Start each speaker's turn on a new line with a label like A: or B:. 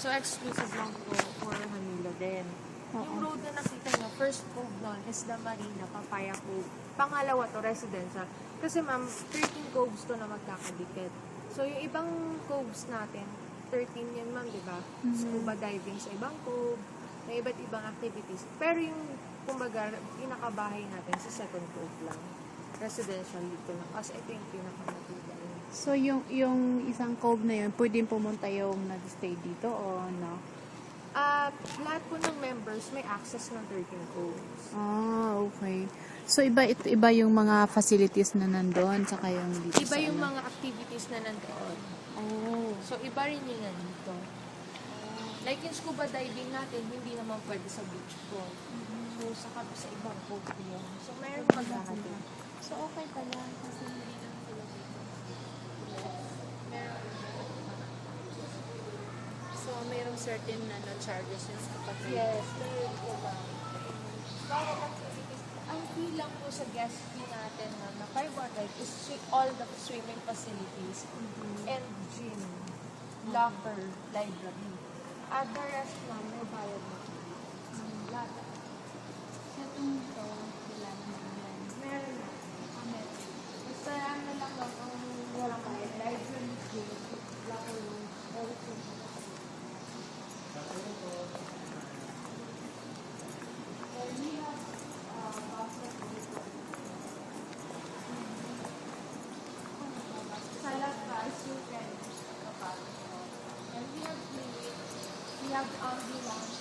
A: So, exclusive lang po for Manila din. Yung road na nakita nyo, first cove nun is the Marina, Papaya Cove. Pangalawa to, residential. Kasi ma'am, 13 coves to na magkakadikit. So, yung ibang coves natin, 13 yan ma'am, di ba? Scuba diving sa ibang cove, may iba't ibang activities. Pero yung, kumbaga, pinakabahay natin sa second cove lang. Residential dito lang. Kasi ito yung pinakamatibay.
B: So, yung isang cove na yun, pwedeng pumunta yung nag-stay dito o no?
A: Lahat po ng members may access ng 13 coves.
B: Ah, okay. So, iba yung mga facilities na nandun, saka yung dito
A: Iba
B: sa
A: yung
B: ano?
A: mga activities na nandoon.
B: Oh.
A: So, iba rin yung nandito. Like yung scuba diving natin, hindi naman pwede sa beach po. So, sa ibang cove yun. So, mayroon magkakati.
B: So, okay pala. Kasi hindi naman sila dito. So, mayroong certain charges yung kapag
A: Yes, mayroon po ba? Bawat activities. Ang fee lang po sa guest fee natin na 500 is all the swimming facilities and gym, locker, library. At the rest naman, may bayad na. Lahat.
B: Itong ito, wala naman yan.
A: Meron na. Basta ano lang lang ang walang bayad. Library, gym, locker room, everything. And we have basket sa labas, you can kapag. And we have clinic, we have ambulance,